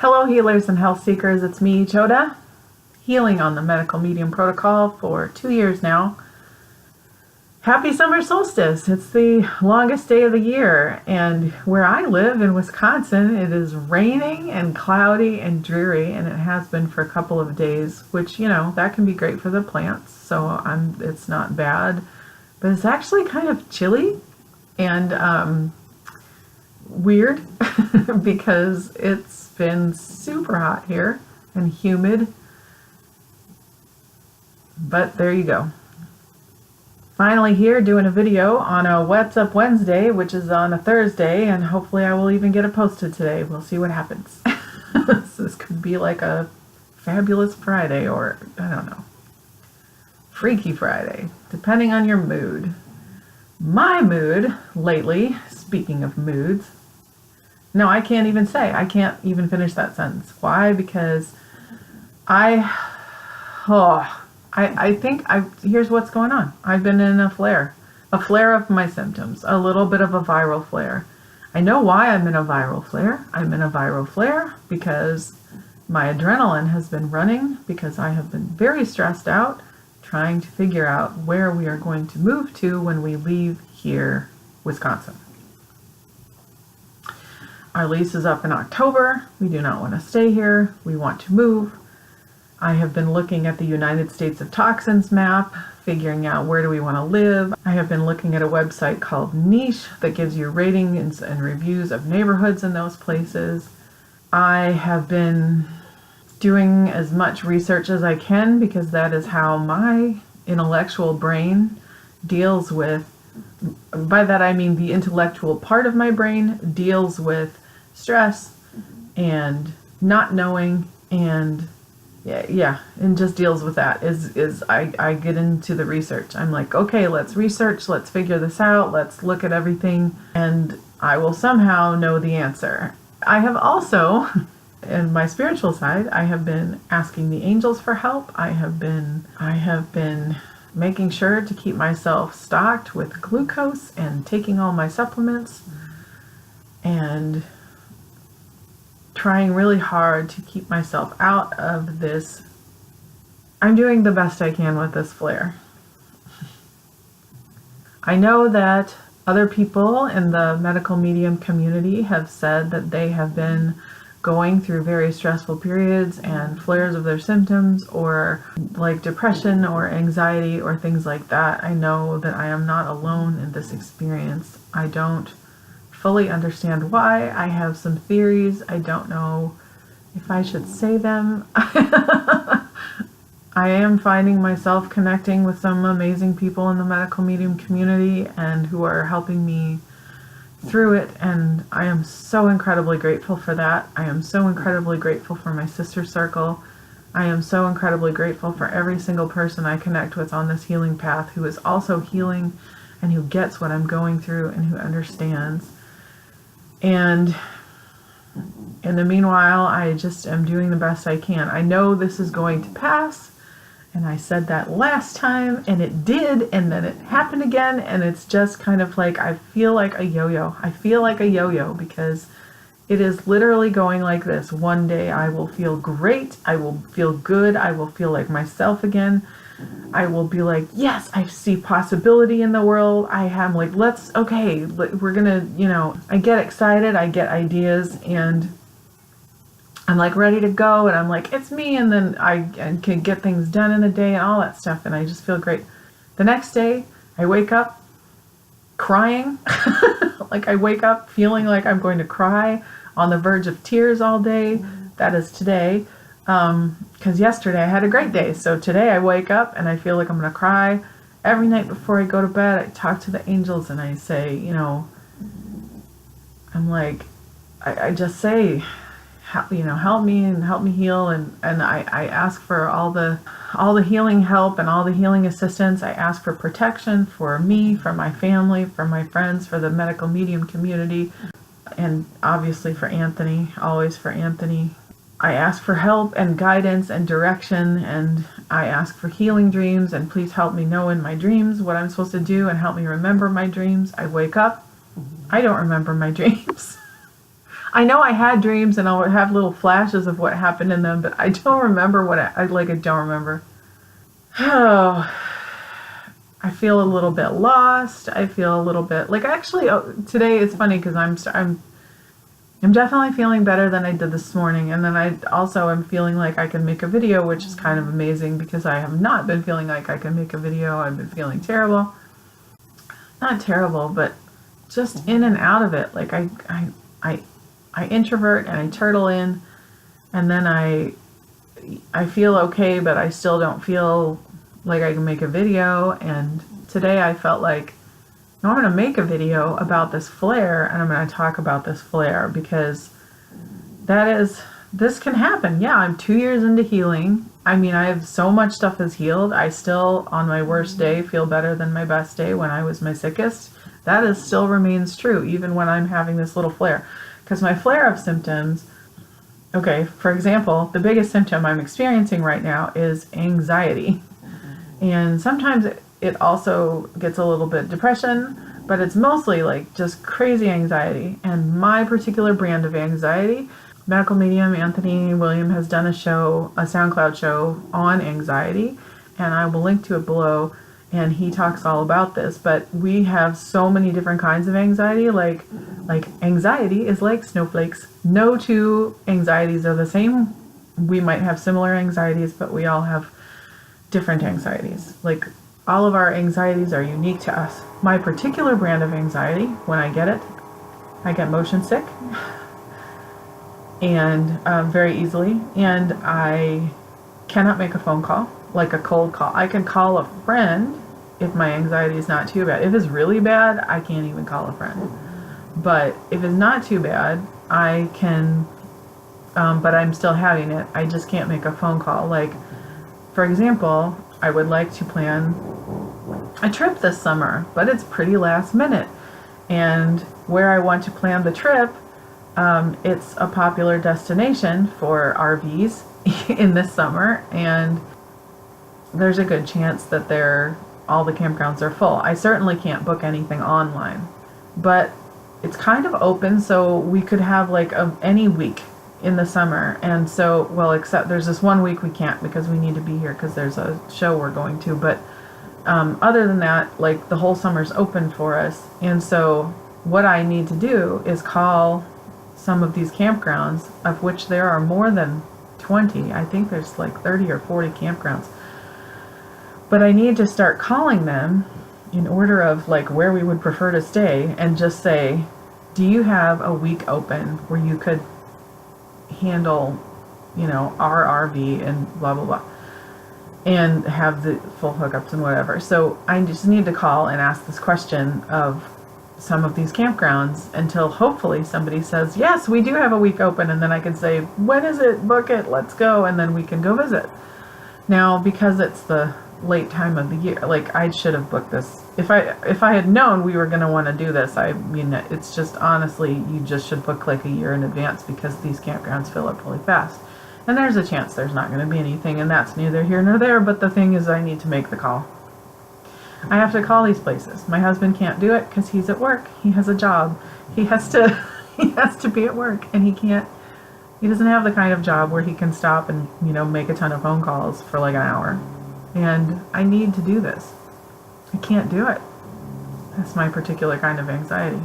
Hello healers and health seekers, it's me, Choda, healing on the medical medium protocol for 2 years now. Happy summer solstice. It's the longest day of the year, and where I live in Wisconsin, it is raining and cloudy and dreary, and it has been for a couple of days, which, that can be great for the plants, so it's not bad, but it's actually kind of chilly and weird because it's been super hot here and humid, but there you go. Finally here doing a video on a What's Up Wednesday, which is on a Thursday, and hopefully I will even get it posted today. We'll see what happens. So this could be like a fabulous Friday, or I don't know, Freaky Friday, depending on your mood. My mood lately, speaking of moods, no, I can't even finish that sentence. Why? Because here's what's going on. I've been in a flare of my symptoms, a little bit of a viral flare. I know why I'm in a viral flare. I'm in a viral flare because my adrenaline has been running, because I have been very stressed out trying to figure out where we are going to move to when we leave here, Wisconsin. Our lease is up in October. We do not want to stay here. We want to move. I have been looking at the United States of Toxins map, figuring out where do we want to live. I have been looking at a website called Niche that gives you ratings and reviews of neighborhoods in those places. I have been doing as much research as I can, because that is how my intellectual brain deals with, by that I mean the intellectual part of my brain deals with stress and not knowing, and and just deals with that. I get into the research. I'm like, okay, let's research, let's figure this out, let's look at everything, and I will somehow know the answer. I have also, in my spiritual side, I have been asking the angels for help. I have been making sure to keep myself stocked with glucose and taking all my supplements and trying really hard to keep myself out of this. I'm doing the best I can with this flare. I know that other people in the medical medium community have said that they have been going through very stressful periods and flares of their symptoms, or like depression or anxiety or things like that. I know that I am not alone in this experience. I don't fully understand why. I have some theories. I don't know if I should say them. I am finding myself connecting with some amazing people in the medical medium community and who are helping me through it, and I am so incredibly grateful for that. I am so incredibly grateful for my sister circle. I am so incredibly grateful for every single person I connect with on this healing path who is also healing and who gets what I'm going through and who understands. And in the meanwhile, I just am doing the best I can. I know this is going to pass, and I said that last time, and it did, and then it happened again, and it's just kind of like, I feel like a yo-yo. I feel like a yo-yo because it is literally going like this. One day I will feel great, I will feel good, I will feel like myself again. I will be like, yes, I see possibility in the world. I have like, we're gonna, I get excited, I get ideas, and I'm like ready to go, and I'm like, it's me, and then I can get things done in a day and all that stuff, and I just feel great. The next day, I wake up crying. Like I wake up feeling like I'm going to cry, on the verge of tears all day. That is today. Because yesterday I had a great day. So today I wake up and I feel like I'm going to cry. Every night before I go to bed, I talk to the angels and I say, I'm like, I just say, help me and help me heal. And I ask for all the healing help and all the healing assistance. I ask for protection for me, for my family, for my friends, for the medical medium community, and obviously for Anthony, always for Anthony. I ask for help and guidance and direction, and I ask for healing dreams, and please help me know in my dreams what I'm supposed to do and help me remember my dreams. I wake up, I don't remember my dreams. I know I had dreams and I'll have little flashes of what happened in them, but I don't remember what I don't remember. Oh, I feel a little bit lost. I feel a little bit like actually today it's funny because I'm definitely feeling better than I did this morning, and then I also am feeling like I can make a video, which is kind of amazing because I have not been feeling like I can make a video. I've been feeling terrible. Not terrible, but just in and out of it. Like I introvert and I turtle in, and then I feel okay, but I still don't feel like I can make a video. And today I felt like, no, I'm going to make a video about this flare, and I'm going to talk about this flare because this can happen. Yeah, I'm 2 years into healing. I mean, I have so much stuff has healed. I still, on my worst day, feel better than my best day when I was my sickest. That is still remains true, even when I'm having this little flare. Because my flare of symptoms, okay, for example, the biggest symptom I'm experiencing right now is anxiety. And sometimes it also gets a little bit depression, but it's mostly like just crazy anxiety. And my particular brand of anxiety, medical medium Anthony William has done a SoundCloud show on anxiety, and I will link to it below, and he talks all about this. But we have so many different kinds of anxiety, like anxiety is like snowflakes. No two anxieties are the same. We might have similar anxieties, but we all have different anxieties. Like, all of our anxieties are unique to us. My particular brand of anxiety, when I get it, I get motion sick and very easily, and I cannot make a phone call, like a cold call. I can call a friend if my anxiety is not too bad. If it's really bad, I can't even call a friend. But if it's not too bad, I can, but I'm still having it. I just can't make a phone call. Like, for example, I would like to plan a trip this summer, but it's pretty last minute. And where I want to plan the trip, it's a popular destination for RVs in this summer, and there's a good chance that all the campgrounds are full. I certainly can't book anything online, but it's kind of open, so we could have like any week in the summer. And so, well, except there's this 1 week we can't because we need to be here because there's a show we're going to, but other than that, like, the whole summer's open for us. And so what I need to do is call some of these campgrounds, of which there are more than 20. I think there's like 30 or 40 campgrounds. But I need to start calling them in order of like where we would prefer to stay, and just say, do you have a week open where you could handle, our RV and blah, blah, blah, and have the full hookups and whatever. So I just need to call and ask this question of some of these campgrounds until hopefully somebody says, yes, we do have a week open. And then I can say, when is it? Book it. Let's go. And then we can go visit. Now, because it's the late time of the year, like, I should have booked this. If I had known we were going to want to do this, I mean, it's just, honestly, you just should book like a year in advance, because these campgrounds fill up really fast. And there's a chance there's not going to be anything, and that's neither here nor there. But the thing is, I need to make the call. I have to call these places. My husband can't do it because he's at work. He has a job. He has to be at work, and he doesn't have the kind of job where he can stop and, make a ton of phone calls for like an hour. And I need to do this. I can't do it. That's my particular kind of anxiety.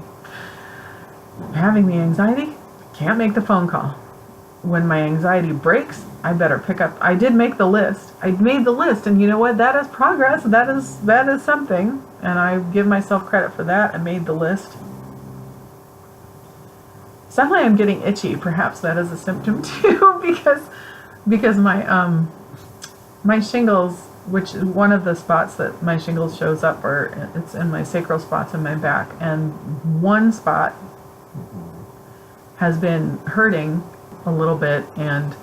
I'm having the anxiety, can't make the phone call. When my anxiety breaks, I better pick up. I did make the list. I made the list, and you know what? That is progress. That is something, and I give myself credit for that. I made the list. Suddenly I'm getting itchy. Perhaps that is a symptom too, because my shingles, which is one of the spots that my shingles shows up, or it's in my sacral spots in my back, and one spot has been hurting a little bit, and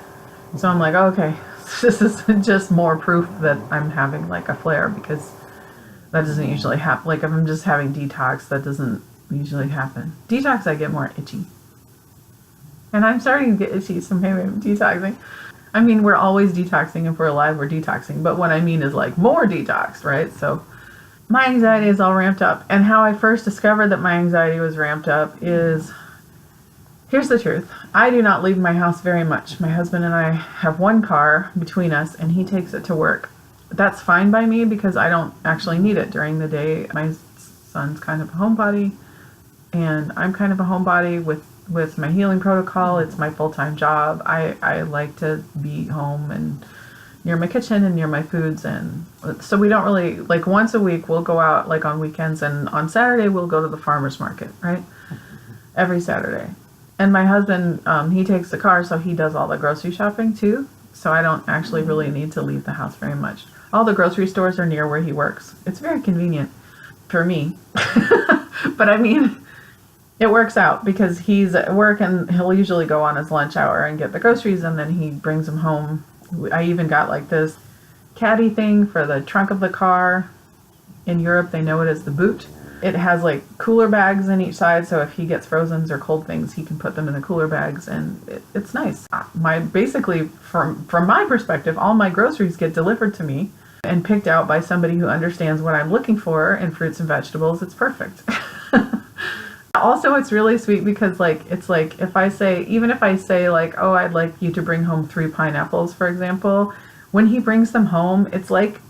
so I'm like, okay, this is just more proof that I'm having like a flare, because that doesn't usually happen. Like, if I'm just having detox, that doesn't usually happen. Detox, I get more itchy, and I'm starting to get itchy, so maybe I'm detoxing. I mean, we're always detoxing. If we're alive, we're detoxing. But what I mean is like more detox, right? So my anxiety is all ramped up. And how I first discovered that my anxiety was ramped up is Here's the truth. I do not leave my house very much. My husband and I have one car between us, and he takes it to work. That's fine by me because I don't actually need it during the day. My son's kind of a homebody, and I'm kind of a homebody with my healing protocol. It's my full-time job. I like to be home and near my kitchen and near my foods, and so we don't really, like, once a week we'll go out, like on weekends, and on Saturday we'll go to the farmer's market, right? Every Saturday. And my husband, he takes the car, so he does all the grocery shopping too. So I don't actually really need to leave the house very much. All the grocery stores are near where he works. It's very convenient for me. But I mean, it works out because he's at work and he'll usually go on his lunch hour and get the groceries, and then he brings them home. I even got like this caddy thing for the trunk of the car. In Europe, they know it as the boot. It has like cooler bags in each side, so if he gets frozens or cold things, he can put them in the cooler bags, and it's nice. Basically, from my perspective, all my groceries get delivered to me and picked out by somebody who understands what I'm looking for in fruits and vegetables. It's perfect. Also, it's really sweet because it's like even if I say like, oh, I'd like you to bring home 3 pineapples, for example, when he brings them home, it's like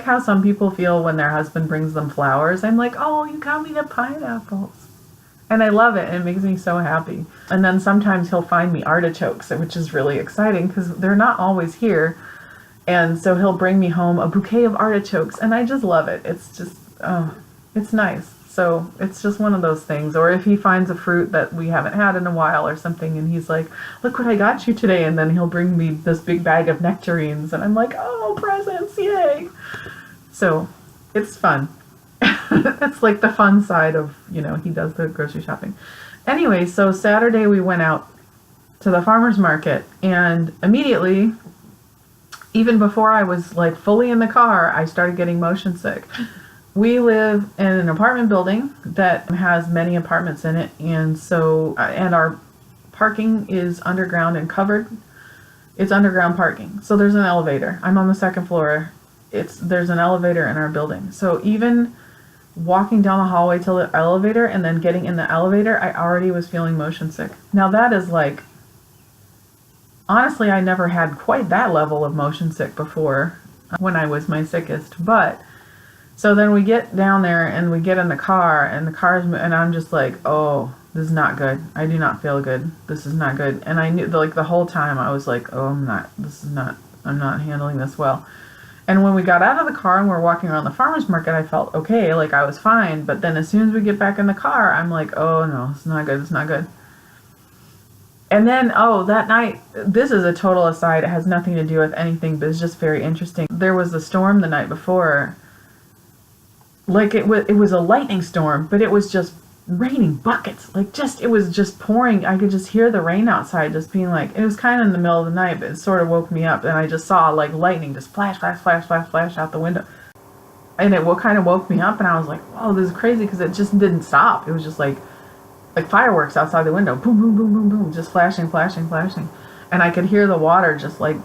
how some people feel when their husband brings them flowers. I'm like, oh, you got me the pineapples. And I love it. And it makes me so happy. And then sometimes he'll find me artichokes, which is really exciting because they're not always here. And so he'll bring me home a bouquet of artichokes. And I just love it. It's just, oh, it's nice. So it's just one of those things. Or if he finds a fruit that we haven't had in a while or something, and he's like, look what I got you today. And then he'll bring me this big bag of nectarines. And I'm like, oh, presents, yay. So it's fun. That's like the fun side of, he does the grocery shopping. Anyway, so Saturday we went out to the farmer's market, and immediately, even before I was like fully in the car, I started getting motion sick. We live in an apartment building that has many apartments in it, and so and our parking is underground and covered. It's underground parking, so there's an elevator. I'm on the second floor. There's an elevator in our building. So even walking down the hallway to the elevator and then getting in the elevator, I already was feeling motion sick. Now that is like, honestly, I never had quite that level of motion sick before when I was my sickest, but. So then we get down there and we get in the car, and and I'm just like, oh, this is not good. I do not feel good. This is not good. And I knew, like, the whole time I was like, oh, I'm not handling this well. And when we got out of the car and we're walking around the farmer's market, I felt okay, like I was fine. But then as soon as we get back in the car, I'm like, oh no, it's not good. It's not good. And then, that night, this is a total aside. It has nothing to do with anything, but it's just very interesting. There was a storm the night before. Like it was a lightning storm, but it was just raining buckets. It was just pouring. I could just hear the rain outside just being like, it was kind of in the middle of the night, but it sort of woke me up, and I just saw like lightning just flash, flash, flash, flash, flash out the window. And it kind of woke me up, and I was like, whoa, this is crazy, because it just didn't stop. It was just like fireworks outside the window. Boom, boom, boom, boom, boom, just flashing, flashing, flashing. And I could hear the water just like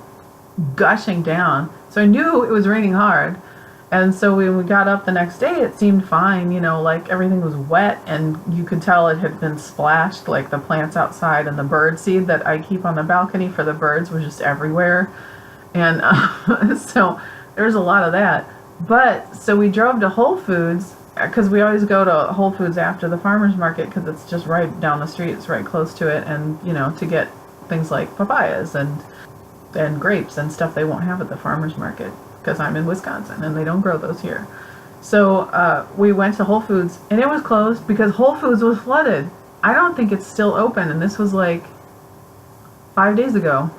gushing down. So I knew it was raining hard. And so when we got up the next day, it seemed fine, like everything was wet, and you could tell it had been splashed, like the plants outside, and the bird seed that I keep on the balcony for the birds was just everywhere. And so there's a lot of that. But so we drove to Whole Foods, because we always go to Whole Foods after the farmer's market, because it's just right down the street, it's right close to it, and to get things like papayas and grapes and stuff they won't have at the farmer's market, because I'm in Wisconsin and they don't grow those here. So we went to Whole Foods, and it was closed because Whole Foods was flooded. I don't think it's still open, and this was like 5 days ago.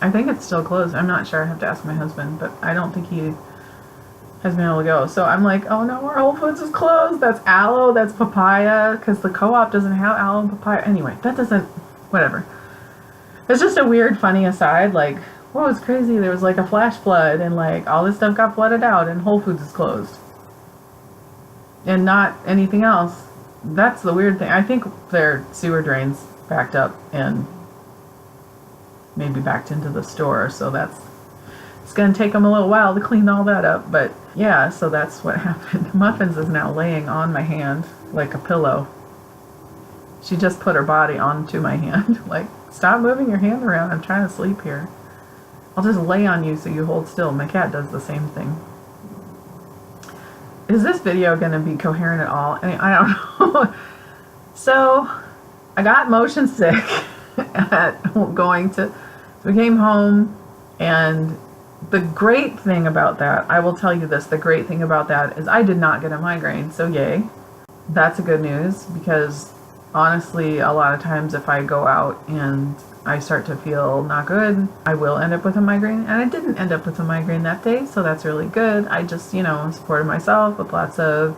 I think it's still closed. I'm not sure. I have to ask my husband, but I don't think he has been able to go. So I'm like, oh no, our Whole Foods is closed. That's aloe, that's papaya, because the co-op doesn't have aloe and papaya. Anyway, whatever. It's just a weird, funny aside, like, whoa, it's crazy. There was like a flash flood, and like all this stuff got flooded out, and Whole Foods is closed. And not anything else. That's the weird thing. I think their sewer drains backed up and maybe backed into the store, so it's going to take them a little while to clean all that up. But yeah, so that's what happened. Muffins is now laying on my hand like a pillow. She just put her body onto my hand. Like, stop moving your hand around. I'm trying to sleep here. I'll just lay on you so you hold still. My cat does the same thing. Is this video going to be coherent at all? I don't know. So, I got motion sick at going to... We came home, and the great thing about that, I will tell you this, the great thing about that is I did not get a migraine, so yay. That's a good news, because honestly, a lot of times if I go out and I start to feel not good, I will end up with a migraine, and I didn't end up with a migraine that day, so that's really good. I just, supported myself with lots of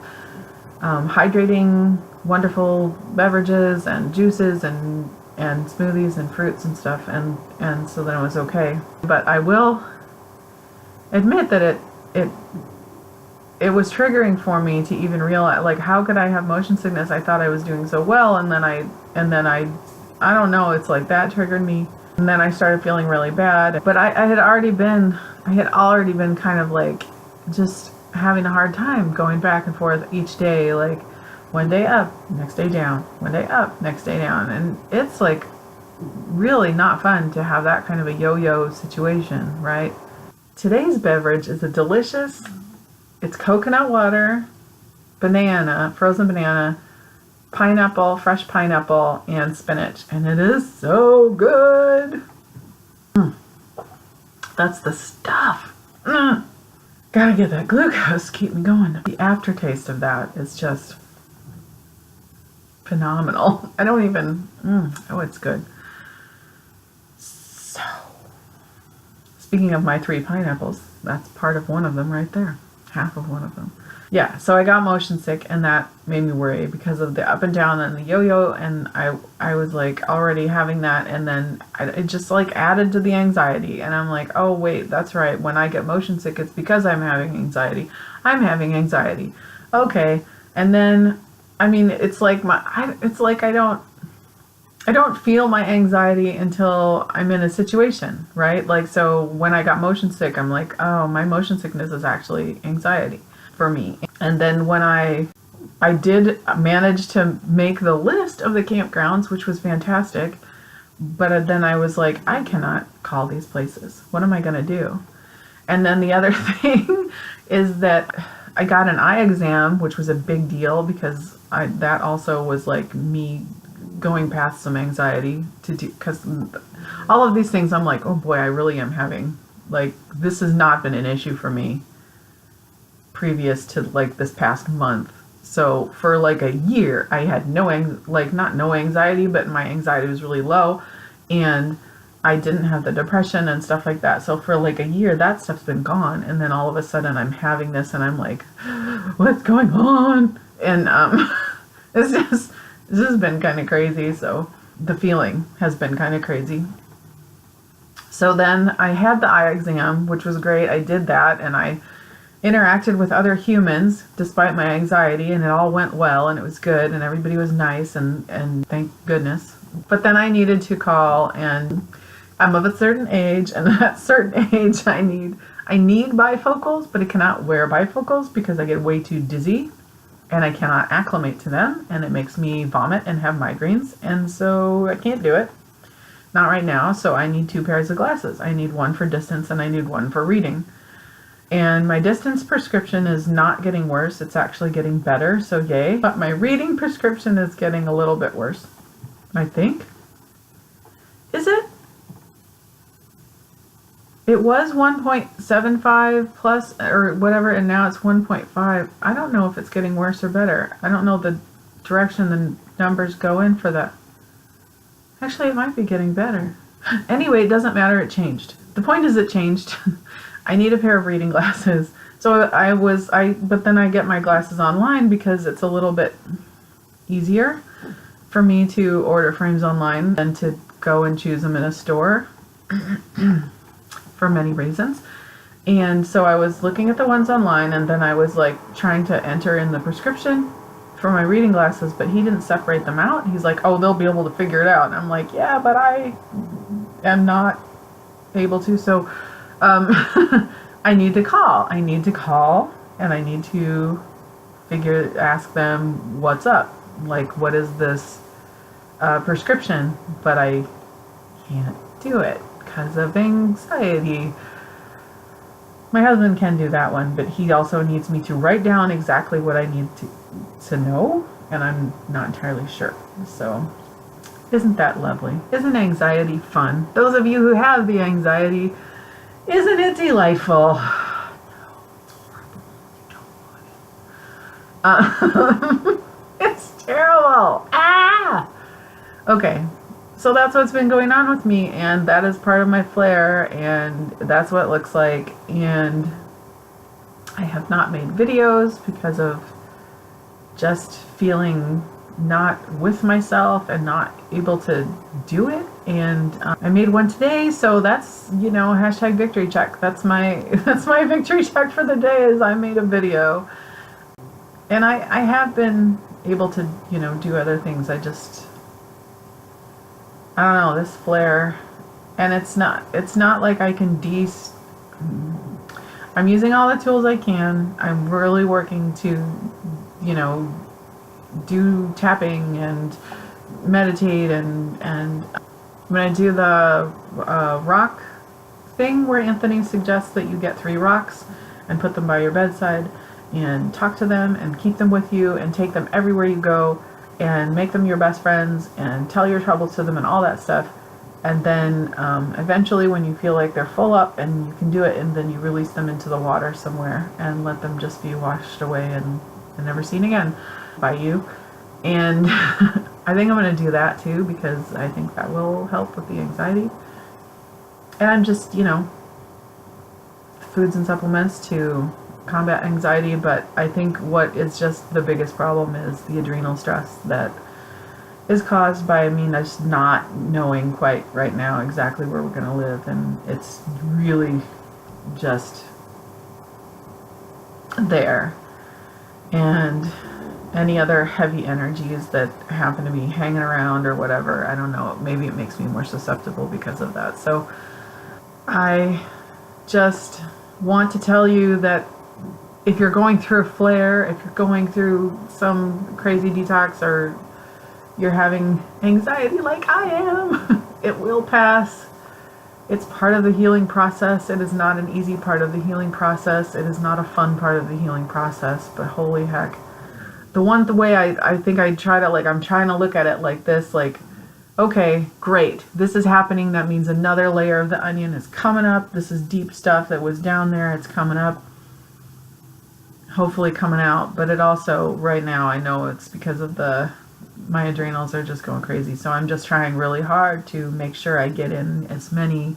hydrating, wonderful beverages and juices and smoothies and fruits and stuff, and so then it was okay. But I will admit that it was triggering for me to even realize, like, how could I have motion sickness? I thought I was doing so well, and then I don't know, it's like that triggered me, and then I started feeling really bad. But I had already been kind of like just having a hard time going back and forth each day, like one day up, next day down, one day up, next day down, and it's like really not fun to have that kind of a yo-yo situation, right? Today's beverage is a delicious, it's coconut water, banana, frozen banana, pineapple, fresh pineapple, and spinach, and it is so good. That's the stuff. Gotta get that glucose, keep me going. The aftertaste of that is just phenomenal. I don't even, oh, it's good. So, speaking of my 3 pineapples, that's part of one of them right there. Half of one of them. Yeah, so I got motion sick, and that made me worry because of the up and down and the yo-yo, and I was like already having that, and then it just like added to the anxiety, and I'm like, oh wait, that's right, when I get motion sick, it's because I'm having anxiety. I'm having anxiety. Okay, and then, I mean, it's like I don't feel my anxiety until I'm in a situation, right? Like, so when I got motion sick, I'm like, oh, my motion sickness is actually anxiety for me. And then when I did manage to make the list of the campgrounds, which was fantastic, but then I was like, I cannot call these places. What am I going to do? And then the other thing is that I got an eye exam, which was a big deal because that also was like me going past some anxiety to do, because all of these things I'm like, oh boy, I really am having, like, this has not been an issue for me previous to like this past month. So for like a year I had not no anxiety, but my anxiety was really low, and I didn't have the depression and stuff like that. So for like a year that stuff's been gone, and then all of a sudden I'm having this, and I'm like, what's going on? And this has been kind of crazy. So the feeling has been kind of crazy. So then I had the eye exam, which was great. I did that, and I interacted with other humans despite my anxiety, and it all went well, and it was good, and everybody was nice, and thank goodness. But then I needed to call, and I'm of a certain age, and at that certain age I need bifocals, but I cannot wear bifocals because I get way too dizzy and I cannot acclimate to them, and it makes me vomit and have migraines, and so I can't do it. Not right now. So I need 2 pairs of glasses. I need one for distance and I need one for reading. And my distance prescription is not getting worse. It's actually getting better, so yay. But my reading prescription is getting a little bit worse, I think. Is it? It was 1.75 plus or whatever, and now it's 1.5. I don't know if it's getting worse or better. I don't know the direction the numbers go in for that. Actually, it might be getting better. Anyway, it doesn't matter. It changed. The point is it changed. I need a pair of reading glasses. So but then I get my glasses online because it's a little bit easier for me to order frames online than to go and choose them in a store for many reasons. And so I was looking at the ones online, and then I was like trying to enter in the prescription for my reading glasses, but he didn't separate them out. He's like, oh, they'll be able to figure it out. And I'm like, yeah, but I am not able to. So I need to call, and I need to ask them what's up. Like, what is this a prescription, but I can't do it because of anxiety. My husband can do that one, but he also needs me to write down exactly what I need to know, and I'm not entirely sure. So, isn't that lovely? Isn't anxiety fun? Those of you who have the anxiety, isn't it delightful? No, it's horrible. You don't want it. It's terrible. Ah! Okay. So that's what's been going on with me, and that is part of my flare, and that's what it looks like. And I have not made videos because of just feeling not with myself and not able to do it. And I made one today, so that's, hashtag victory check. That's my victory check for the day, is I made a video. And I have been able to, do other things. I don't know, this flare, and it's not like I can I'm using all the tools I can. I'm really working to, do tapping and meditate, and when I do the rock thing where Anthony suggests that you get 3 rocks and put them by your bedside and talk to them and keep them with you and take them everywhere you go and make them your best friends and tell your troubles to them and all that stuff. And then eventually when you feel like they're full up and you can do it, and then you release them into the water somewhere and let them just be washed away and never seen again by you. And I think I'm going to do that too, because I think that will help with the anxiety. And I'm just, foods and supplements to combat anxiety, but I think what is just the biggest problem is the adrenal stress that is caused by me just not knowing quite right now exactly where we're going to live, and it's really just there. And any other heavy energies that happen to be hanging around or whatever, I don't know, maybe it makes me more susceptible because of that. So I just want to tell you that if you're going through a flare, if you're going through some crazy detox, or you're having anxiety like I am, it will pass. It's part of the healing process. It is not an easy part of the healing process. It is not a fun part of the healing process, but holy heck. The way I think I try to, I'm trying to look at it like this, okay, great, this is happening. That means another layer of the onion is coming up. This is deep stuff that was down there. It's coming up. Hopefully coming out, but it also, right now, I know it's because of my adrenals are just going crazy. So I'm just trying really hard to make sure I get in as many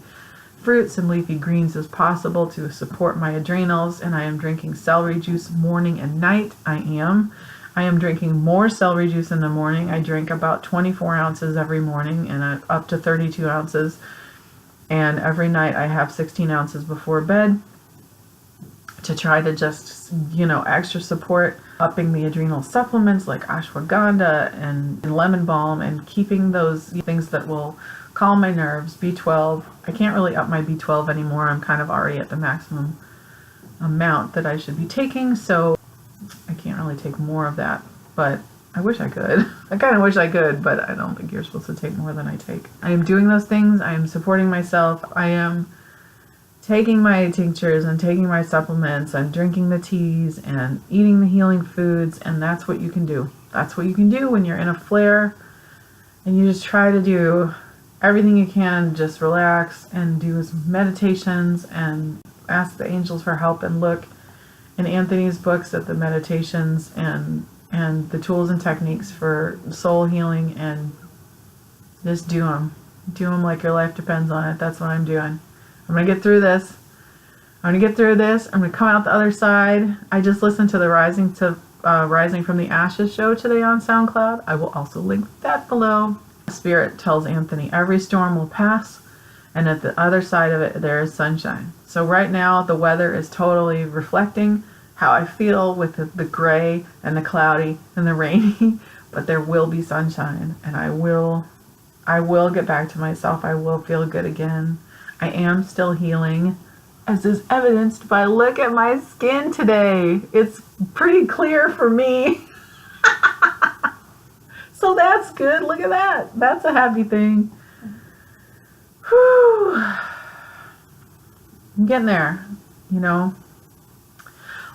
fruits and leafy greens as possible to support my adrenals. And I am drinking celery juice morning and night. I am drinking more celery juice in the morning. I drink about 24 ounces every morning and up to 32 ounces. And every night I have 16 ounces before bed, to try to just, extra support, upping the adrenal supplements like ashwagandha and lemon balm, and keeping those things that will calm my nerves. B12, I can't really up my B12 anymore. I'm kind of already at the maximum amount that I should be taking, so I can't really take more of that, but I wish I could. I kind of wish I could, but I don't think you're supposed to take more than I take. I am doing those things. I am supporting myself. I am taking my tinctures and taking my supplements and drinking the teas and eating the healing foods, and that's what you can do. That's what you can do when you're in a flare, and you just try to do everything you can, just relax and do meditations and ask the angels for help, and look in Anthony's books at the meditations and the tools and techniques for soul healing, and just do them. Do them like your life depends on it. That's what I'm doing. I'm going to get through this. I'm going to come out the other side. I just listened to the Rising from the Ashes show today on SoundCloud. I will also link that below. Spirit tells Anthony every storm will pass, and at the other side of it there is sunshine. So right now the weather is totally reflecting how I feel, with the gray and the cloudy and the rainy, but there will be sunshine, and I will get back to myself. I will feel good again. I am still healing, as is evidenced by, look at my skin today. It's pretty clear for me. So So that's good. Look at that. That's a happy thing. Whew. I'm getting there, you know.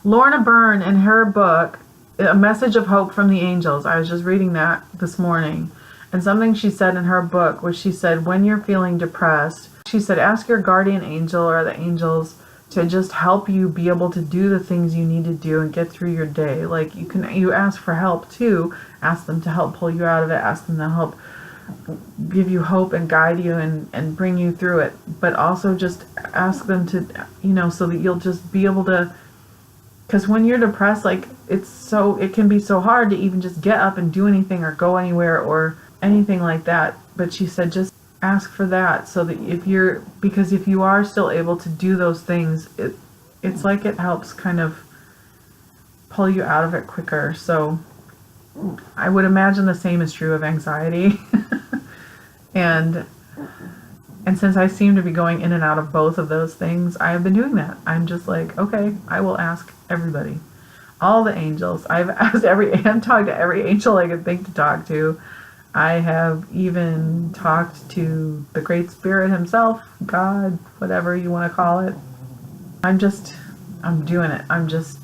Lorna Byrne, in her book, A Message of Hope from the Angels, I was just reading that this morning, and something she said in her book was, she said, when you're feeling depressed, she said, ask your guardian angel or the angels to just help you be able to do the things you need to do and get through your day. Like, you ask for help too. Ask them to help pull you out of it. Ask them to help give you hope and guide you and bring you through it. But also just ask them to, you know, so that you'll just be able to, because when you're depressed, like, it can be so hard to even just get up and do anything or go anywhere or anything like that. But she said, just ask for that, so that because if you are still able to do those things, it's like it helps kind of pull you out of it quicker. So I would imagine the same is true of anxiety. and since I seem to be going in and out of both of those things, I have been doing that. I'm just like, okay, I will ask everybody, all the angels. I've asked talked to every angel I could think to talk to. I have even talked to the Great Spirit himself, God, whatever you want to call it. I'm doing it. I'm just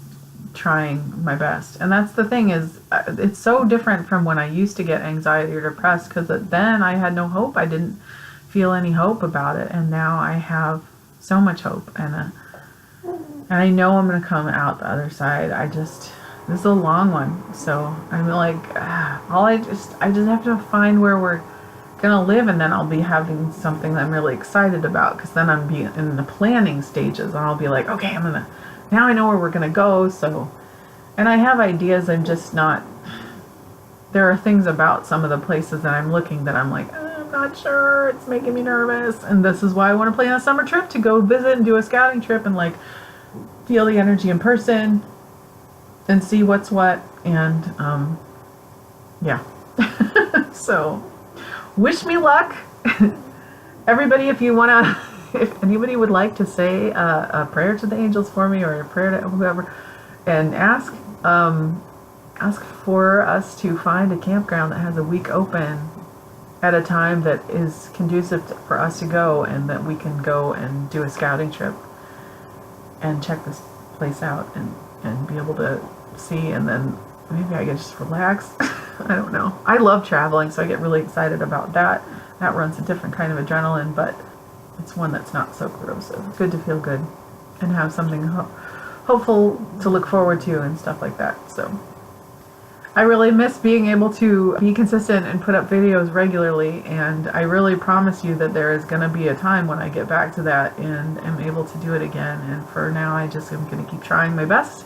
trying my best. And that's the thing, is it's so different from when I used to get anxiety or depressed, because then I had no hope. I didn't feel any hope about it. And now I have so much hope. And I know I'm going to come out the other side. This is a long one, so I'm like, I just have to find where we're gonna live, and then I'll be having something that I'm really excited about, because then I'm in the planning stages, and I'll be like, okay, now I know where we're gonna go. So, and I have ideas. I'm just not. There are things about some of the places that I'm looking that I'm like, I'm not sure. It's making me nervous, and this is why I want to plan a summer trip to go visit and do a scouting trip and like feel the energy in person and see what's what. And yeah. So wish me luck. Everybody, if anybody would like to say a prayer to the angels for me, or a prayer to whoever, and ask for us to find a campground that has a week open at a time that is conducive for us to go, and that we can go and do a scouting trip and check this place out and be able to see, and then maybe I can just relax. I don't know. I love traveling, so I get really excited about that. That runs a different kind of adrenaline, but it's one that's not so corrosive. It's good to feel good and have something hopeful to look forward to and stuff like that. So I really miss being able to be consistent and put up videos regularly, and I really promise you that there is going to be a time when I get back to that and am able to do it again. And for now, I just am going to keep trying my best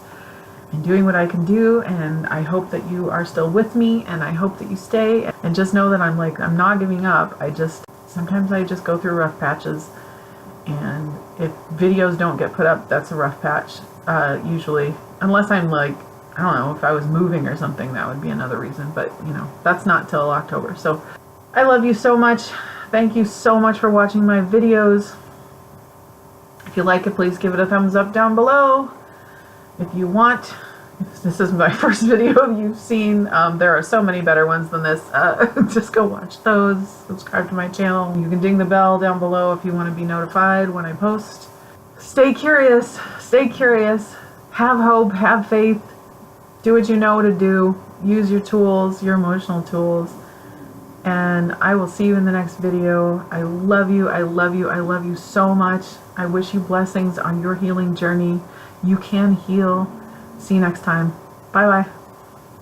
and doing what I can do, and I hope that you are still with me, and I hope that you stay, and just know that I'm not giving up. Sometimes I just go through rough patches, and if videos don't get put up, that's a rough patch, usually, unless I'm like, I don't know, if I was moving or something, that would be another reason, but you know, that's not till October. So I love you so much. Thank you so much for watching my videos. If you like it, please give it a thumbs up down below. If you want, if this is my first video you've seen, there are so many better ones than this. Just go watch those. Subscribe to my channel. You can ding the bell down below if you want to be notified when I post. Stay curious. Stay curious. Have hope. Have faith. Do what you know to do. Use your tools, your emotional tools. And I will see you in the next video. I love you. I love you. I love you so much. I wish you blessings on your healing journey. You can heal. See you next time. Bye bye.